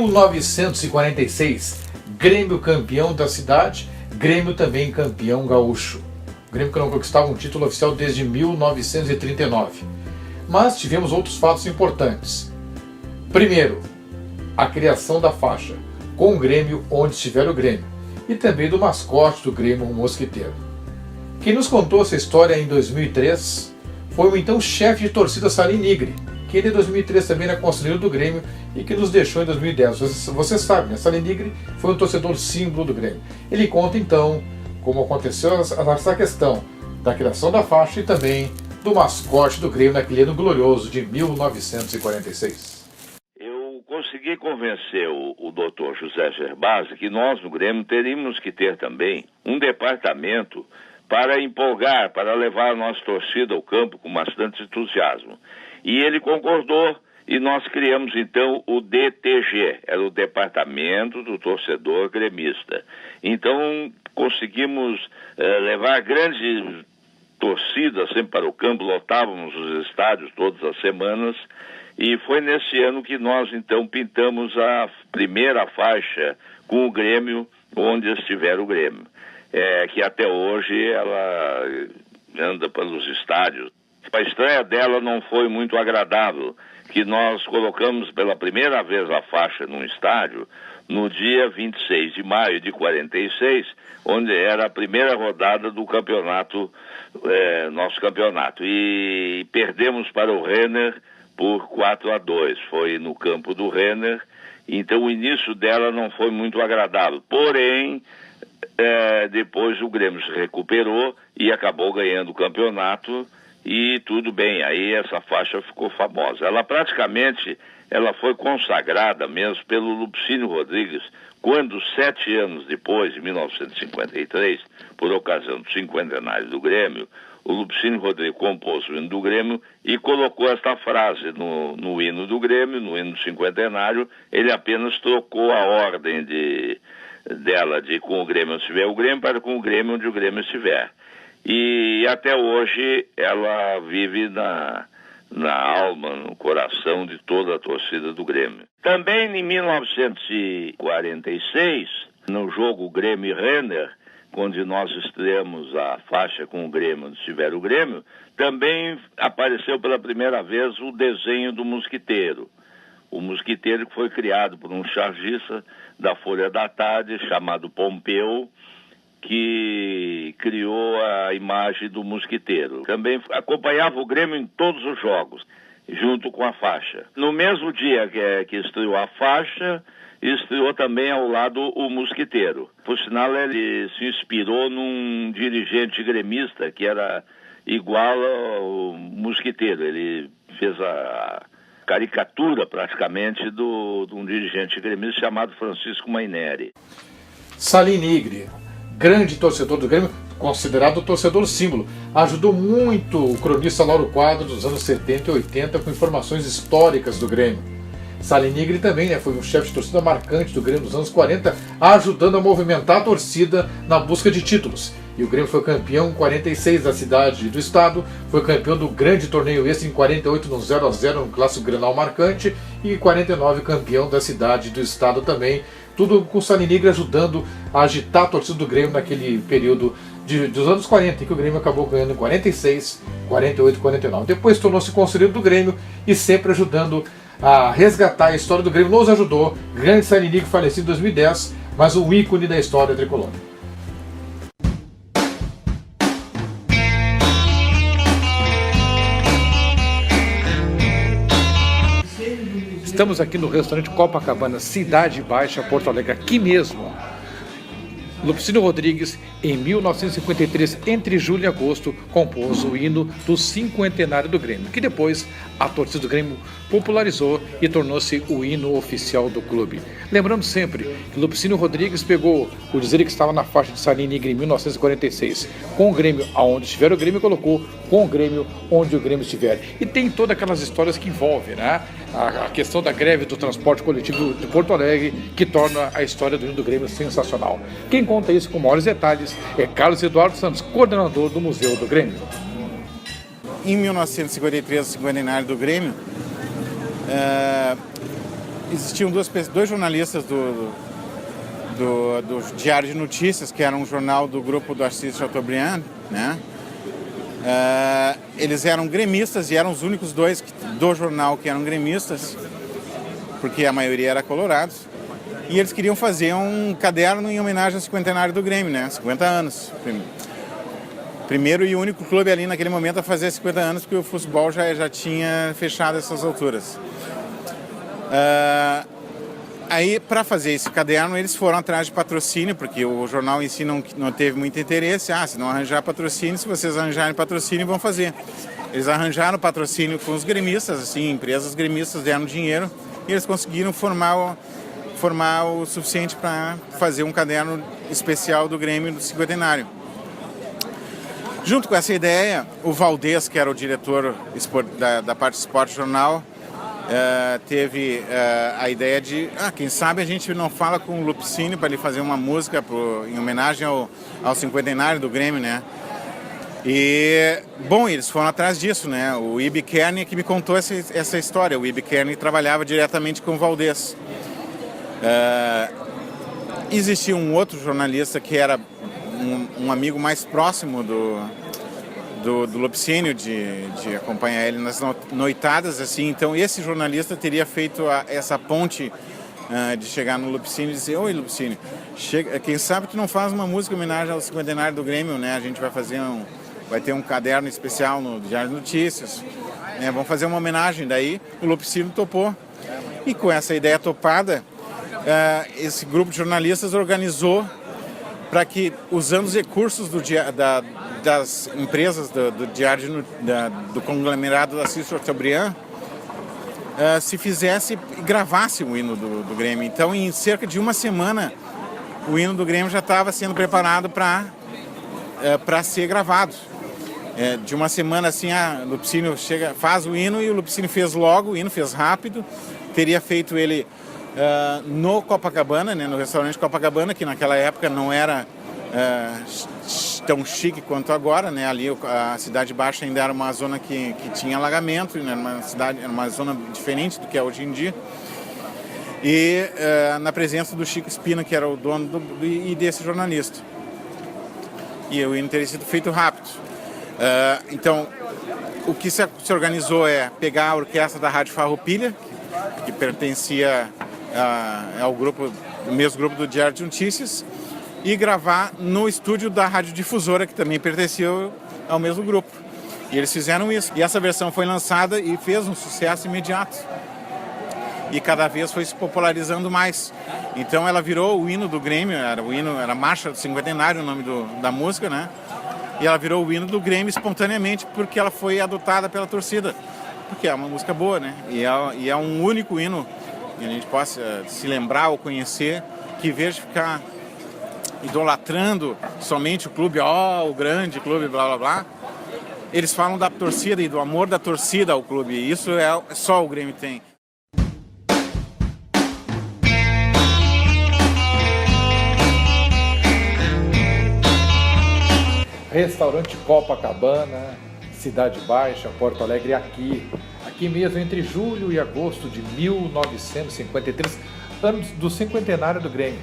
1946, Grêmio campeão da cidade, Grêmio também campeão gaúcho. Grêmio que não conquistava um título oficial desde 1939. Mas tivemos outros fatos importantes. Primeiro, a criação da faixa, com o Grêmio onde estiver o Grêmio, e também do mascote do Grêmio, o Mosquiteiro. Quem nos contou essa história em 2003 foi o então chefe de torcida Salim Nigri, que em 2003 também era conselheiro do Grêmio e que nos deixou em 2010. Você sabe, né? Salim Nigri foi um torcedor símbolo do Grêmio. Ele conta então como aconteceu essa questão da criação da faixa e também do mascote do Grêmio naquele ano glorioso de 1946. Eu consegui convencer o doutor José Gerbasi que nós no Grêmio teríamos que ter também um departamento para empolgar, para levar a nossa torcida ao campo com bastante entusiasmo. E ele concordou e nós criamos então o DTG, era o Departamento do Torcedor Gremista. Então conseguimos levar grandes torcidas sempre para o campo, lotávamos os estádios todas as semanas e foi nesse ano que nós então pintamos a primeira faixa com o Grêmio onde estiver o Grêmio. Que até hoje ela anda pelos estádios. A estreia dela não foi muito agradável, que nós colocamos pela primeira vez a faixa num estádio no dia 26 de maio de 46, onde era a primeira rodada do campeonato, nosso campeonato. E perdemos para o Renner por 4-2, foi no campo do Renner, então o início dela não foi muito agradável. Porém, depois o Grêmio se recuperou e acabou ganhando o campeonato e tudo bem, aí essa faixa ficou famosa. Ela praticamente foi consagrada mesmo pelo Lupicínio Rodrigues, quando 7 anos depois, em 1953, por ocasião do cinquentenário do Grêmio, o Lupicínio Rodrigues compôs o hino do Grêmio e colocou esta frase no hino do Grêmio, no hino do cinquentenário. Ele apenas trocou a ordem dela de com o Grêmio onde estiver o Grêmio para com o Grêmio onde o Grêmio estiver. E até hoje ela vive na alma, no coração de toda a torcida do Grêmio. Também em 1946, no jogo Grêmio e Renner, onde nós estreamos a faixa com o Grêmio onde estiver o Grêmio, também apareceu pela primeira vez o desenho do Mosquiteiro. O Mosquiteiro que foi criado por um chargista da Folha da Tarde, chamado Pompeu, que criou a imagem do Mosquiteiro. Também acompanhava o Grêmio em todos os jogos, junto com a faixa. No mesmo dia que estreou a faixa, estreou também ao lado o Mosquiteiro. Por sinal, ele se inspirou num dirigente gremista que era igual ao Mosquiteiro. Ele fez a caricatura, praticamente, de um dirigente gremista chamado Francisco Maineri. Salim Nigri, grande torcedor do Grêmio, considerado torcedor símbolo, ajudou muito o cronista Lauro Quadro dos anos 70 e 80 com informações históricas do Grêmio. Salim Nigri também foi um chefe de torcida marcante do Grêmio dos anos 40, ajudando a movimentar a torcida na busca de títulos. E o Grêmio foi campeão em 46 da cidade e do estado, foi campeão do grande torneio esse em 48 no 0-0 no clássico Grenal marcante e em 49 campeão da cidade e do estado também. Tudo com o Salim Nigri ajudando a agitar a torcida do Grêmio naquele período dos anos 40, em que o Grêmio acabou ganhando em 46, 48 e 49. Depois tornou-se conselheiro do Grêmio e sempre ajudando a resgatar a história do Grêmio. Nos ajudou, grande Salim Nigri, falecido em 2010, mas um ícone da história tricolor. Estamos aqui no restaurante Copacabana, Cidade Baixa, Porto Alegre, aqui mesmo. Lupicínio Rodrigues, em 1953, entre julho e agosto, compôs o hino do cinquentenário do Grêmio, que depois a torcida do Grêmio popularizou e tornou-se o hino oficial do clube. Lembrando sempre que Lupicínio Rodrigues pegou o dizer que estava na faixa de Salim Nigri em 1946, com o Grêmio aonde estiver o Grêmio, colocou com o Grêmio onde o Grêmio estiver. E tem todas aquelas histórias que envolvem, né? A questão da greve do transporte coletivo de Porto Alegre, que torna a história do hino do Grêmio sensacional. Quem conta isso com maiores detalhes é Carlos Eduardo Santos, coordenador do Museu do Grêmio. Em 1953, o cinquentenário do Grêmio, existiam dois jornalistas do Diário de Notícias, que era um jornal do grupo do Assis Chateaubriand, né? Eles eram gremistas e eram os únicos dois do jornal que eram gremistas, porque a maioria era colorados. E eles queriam fazer um caderno em homenagem ao cinquentenário do Grêmio, né? 50 anos. Primeiro e único clube ali naquele momento a fazer 50 anos, porque o futebol já tinha fechado essas alturas. Aí, para fazer esse caderno, eles foram atrás de patrocínio, porque o jornal em si não teve muito interesse. Se não arranjar patrocínio, se vocês arranjarem patrocínio, vão fazer. Eles arranjaram patrocínio com os gremistas, assim, empresas gremistas deram dinheiro, e eles conseguiram formar o suficiente para fazer um caderno especial do Grêmio do cinquentenário. Junto com essa ideia, o Valdez, que era o diretor da parte do Esporte Jornal, teve a ideia de, quem sabe a gente não fala com o Lupicínio para ele fazer uma música em homenagem ao cinquentenário do Grêmio, né? E, bom, eles foram atrás disso, né? O Ibi Kearney que me contou essa história. O Ibi Kearney trabalhava diretamente com o Valdez. Existia um outro jornalista que era um amigo mais próximo do Lupicínio, de acompanhar ele nas noitadas, assim. Então esse jornalista teria feito essa ponte de chegar no Lupicínio e dizer: oi, Lupicínio, quem sabe tu não faz uma música em homenagem ao cinquentenário do Grêmio, né? A gente vai ter um caderno especial no Diário de Notícias, né? Vamos fazer uma homenagem. Daí o Lupicínio topou. E com essa ideia topada, esse grupo de jornalistas organizou para que, usando os recursos das empresas do Diário do conglomerado da Assis Chateaubriand, se fizesse e gravasse o hino do Grêmio. Então, em cerca de uma semana, o hino do Grêmio já estava sendo preparado para ser gravado. De uma semana assim, o Lupicínio faz o hino, e o Lupicínio fez logo, o hino fez rápido. Teria feito ele no Copacabana, né, no restaurante Copacabana, que naquela época não era tão chique quanto agora, né? Ali a Cidade Baixa ainda era uma zona que tinha alagamento, né? Era uma zona diferente do que é hoje em dia. E na presença do Chico Espina, que era o dono e desse jornalista. E o hino teria sido feito rápido. Então, o que se organizou é pegar a orquestra da Rádio Farroupilha, que pertencia ao mesmo grupo do Diário de Notícias, e gravar no estúdio da Rádio Difusora, que também pertencia ao mesmo grupo. E eles fizeram isso. E essa versão foi lançada e fez um sucesso imediato. E cada vez foi se popularizando mais. Então ela virou o hino do Grêmio, era a Marcha do Cinquentenário, o nome da música, né? E ela virou o hino do Grêmio espontaneamente, porque ela foi adotada pela torcida. Porque é uma música boa, né? E é um único hino que a gente possa se lembrar ou conhecer, que em vez de ficar idolatrando somente o clube, o grande clube, blá blá blá, eles falam da torcida e do amor da torcida ao clube. E isso só o Grêmio tem. Restaurante Copacabana, Cidade Baixa, Porto Alegre, aqui mesmo, entre julho e agosto de 1953, anos do cinquentenário do Grêmio.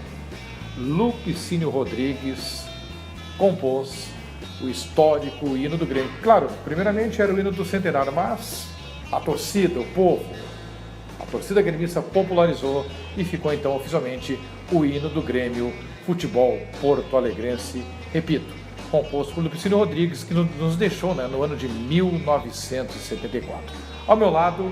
Lupicínio Rodrigues compôs o histórico hino do Grêmio. Claro, primeiramente era o hino do centenário, mas a torcida, o povo, a torcida gremista popularizou e ficou então oficialmente o hino do Grêmio Futebol Porto Alegrense, repito, composto por Lupicínio Rodrigues, que nos deixou, né, no ano de 1974. Ao meu lado,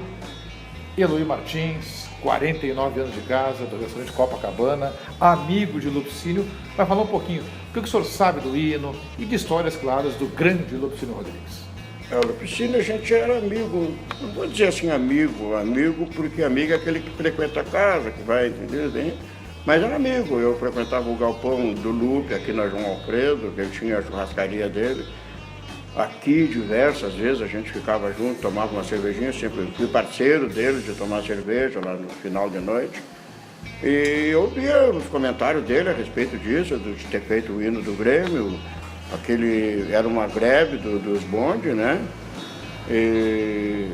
Eloy Martins, 49 anos de casa, do restaurante Copacabana, amigo de Lupicínio, vai falar um pouquinho o que o senhor sabe do hino e de histórias claras do grande Lupicínio Rodrigues. O Lupicínio, a gente era amigo, não vou dizer assim amigo porque amigo é aquele que frequenta a casa, que vai, entendeu? Mas era amigo, eu frequentava o galpão do Lupe aqui na João Alfredo, que ele tinha a churrascaria dele. Aqui, diversas vezes, a gente ficava junto, tomava uma cervejinha, sempre fui parceiro dele de tomar cerveja lá no final de noite. E eu via os comentários dele a respeito disso, de ter feito o hino do Grêmio. Era uma greve dos bondes, né? E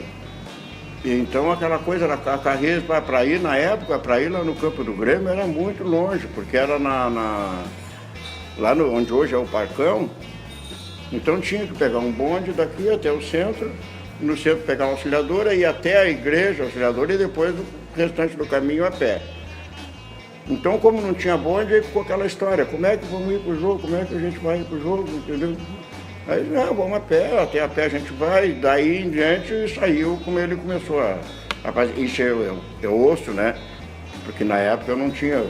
Então aquela coisa, a carreira para ir na época, para ir lá no campo do Grêmio era muito longe, porque era lá onde hoje é o Parcão. Então tinha que pegar um bonde daqui até o centro, no centro pegar uma auxiliadora, ir até a igreja, auxiliadora, e depois o restante do caminho a pé. Então, como não tinha bonde, aí ficou aquela história, como é que vamos ir pro jogo, como é que a gente vai ir pro jogo, entendeu? Aí, não, vamos a pé, até a pé a gente vai, daí em diante saiu como ele começou a fazer. Isso eu ouço, né? Porque na época eu não tinha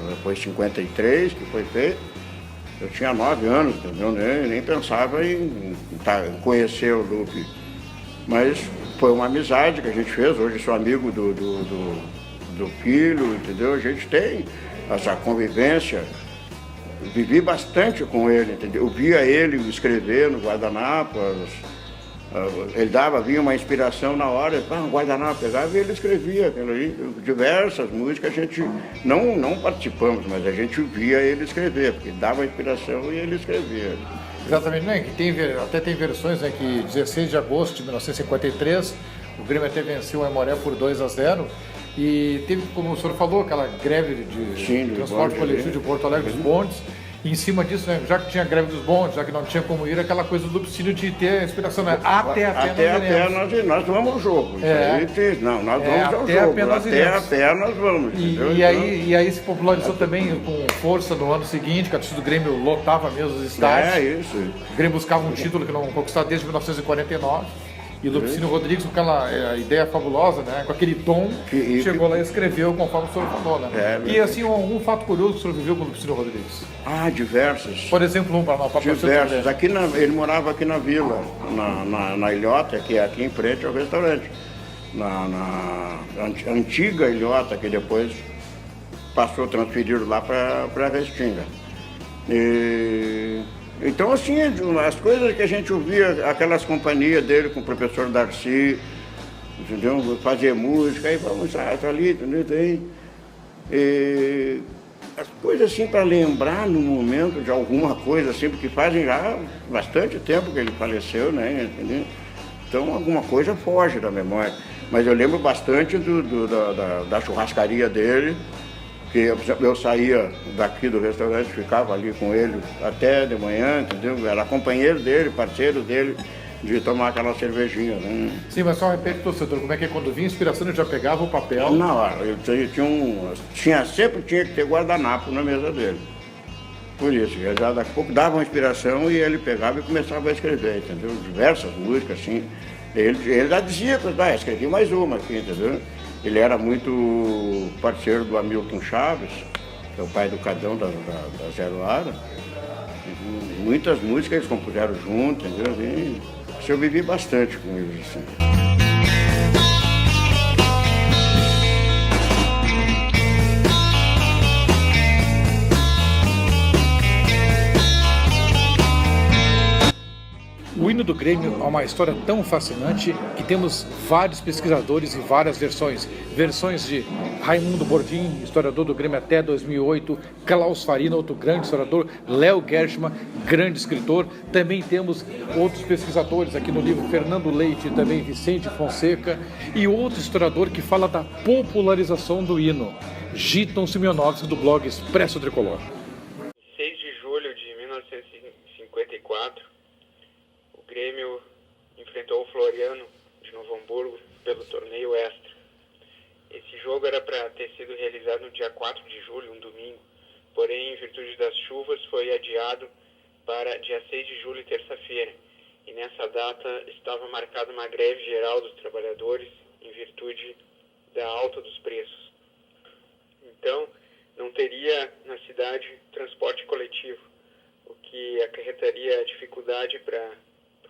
depois 53 que foi feito, eu tinha 9 anos, entendeu? Nem pensava em conhecer o Lupe. Mas foi uma amizade que a gente fez, hoje sou amigo do filho, entendeu? A gente tem essa convivência. Vivi bastante com ele, entendeu? Eu via ele escrever no guardanapo, vinha uma inspiração na hora, um guardanapo pegava e ele escrevia aquilo ali. Diversas músicas a gente não participamos, mas a gente via ele escrever, porque dava inspiração e ele escrevia. Exatamente, né? Até tem versões, né, que 16 de agosto de 1953, o Grêmio até venceu o Aimoré por 2-0. E teve, como o senhor falou, aquela greve de transporte coletivo de Porto Alegre dos bondes. E em cima disso, né, já que tinha greve dos bondes, já que não tinha como ir, aquela coisa do Lupicínio de ter a inspiração, né? Até nós vamos ao jogo. Nós vamos ao jogo. Até a pé nós vamos. E aí se popularizou também com força no ano seguinte, que a torcida do Grêmio lotava mesmo os estádios. É isso. O Grêmio buscava um título que não conquistava desde 1949. E o Lupicínio Rodrigues, com aquela ideia fabulosa, né? Com aquele tom, chegou lá e escreveu conforme o senhor falou, né? E assim, algum fato curioso que o senhor viveu com o Lupicínio Rodrigues? Diversos. Por exemplo, para diversos. Ele morava aqui na vila, na Ilhota, que é aqui em frente ao restaurante. Na antiga Ilhota, que depois passou transferido lá para a Restinga. Então, assim, as coisas que a gente ouvia, aquelas companhias dele com o professor Darcy, entendeu? Fazer música, aí vamos, tá ali, entendeu? As coisas assim para lembrar no momento de alguma coisa assim, porque fazem já bastante tempo que ele faleceu, né? Entendeu? Então alguma coisa foge da memória. Mas eu lembro bastante da churrascaria dele, que eu saía daqui do restaurante, ficava ali com ele até de manhã, entendeu? Era companheiro dele, parceiro dele, de tomar aquela cervejinha, né? Sim, mas só repete, torcedor, como é que quando vinha inspiração ele já pegava o papel? Não, sempre tinha que ter guardanapo na mesa dele. Por isso, ele já daqui a pouco dava uma inspiração e ele pegava e começava a escrever, entendeu? Diversas músicas, assim. Ele já dizia, escrevi mais uma aqui, entendeu? Ele era muito parceiro do Hamilton Chaves, que é o pai do Cadão da Zero Hora. Muitas músicas eles compuseram juntos, entendeu? E eu vivi bastante com eles, assim. O hino do Grêmio é uma história tão fascinante que temos vários pesquisadores e várias versões. Versões de Raimundo Bordim, historiador do Grêmio até 2008, Klaus Farina, outro grande historiador, Léo Gershman, grande escritor. Também temos outros pesquisadores aqui no livro, Fernando Leite, também Vicente Fonseca, e outro historiador que fala da popularização do hino, Giton Simeonovski, do blog Expresso Tricolor. 6 de julho de 1954, o Grêmio enfrentou o Floriano de Novo Hamburgo pelo torneio Extra. Esse jogo era para ter sido realizado no dia 4 de julho, um domingo, porém, em virtude das chuvas, foi adiado para dia 6 de julho, terça-feira. E nessa data estava marcada uma greve geral dos trabalhadores em virtude da alta dos preços. Então, não teria na cidade transporte coletivo, o que acarretaria dificuldade para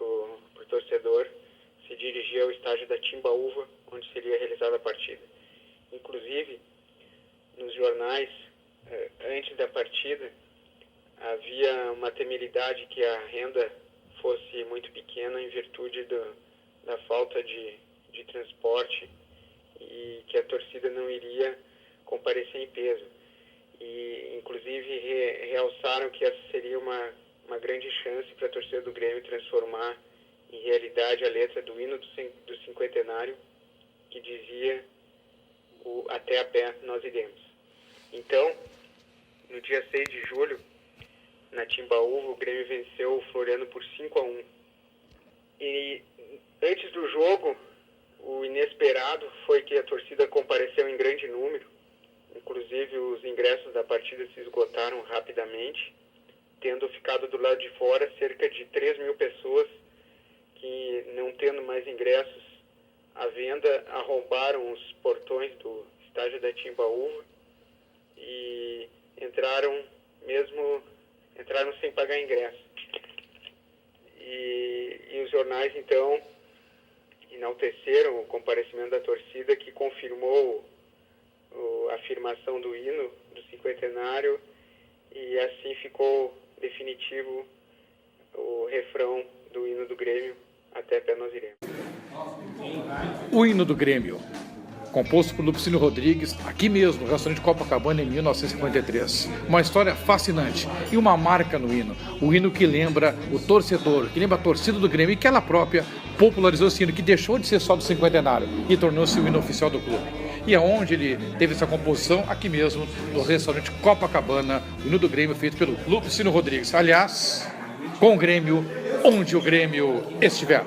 o torcedor se dirigir ao estádio da Timbaúva, onde seria realizada a partida. Inclusive, nos jornais, antes da partida, havia uma temeridade que a renda fosse muito pequena em virtude da falta de transporte e que a torcida não iria comparecer em peso. E, inclusive, realçaram que essa seria uma grande chance para a torcida do Grêmio transformar em realidade a letra do hino do cinquentenário que dizia até a pé nós iremos. Então, no dia 6 de julho, na Timbaúva, o Grêmio venceu o Floriano por 5-1. E antes do jogo, o inesperado foi que a torcida compareceu em grande número. Inclusive, os ingressos da partida se esgotaram rapidamente, tendo ficado do lado de fora cerca de 3 mil pessoas que, não tendo mais ingressos à venda, arrombaram os portões do estádio da Timbaúva e entraram sem pagar ingresso. E os jornais, então, enalteceram o comparecimento da torcida, que confirmou a afirmação do hino do cinquentenário, e assim ficou definitivo o refrão do hino do Grêmio, até pé nós iremos. O hino do Grêmio, composto por Lupicínio Rodrigues, aqui mesmo, no restaurante Copacabana, em 1953. Uma história fascinante e uma marca no hino. O hino que lembra o torcedor, que lembra a torcida do Grêmio, e que ela própria popularizou esse hino, que deixou de ser só do cinquentenário e tornou-se o hino oficial do clube. E aonde ele teve essa composição? Aqui mesmo, no restaurante Copacabana, o hino do Grêmio feito pelo Lupicínio Rodrigues. Aliás, com o Grêmio, onde o Grêmio estiver.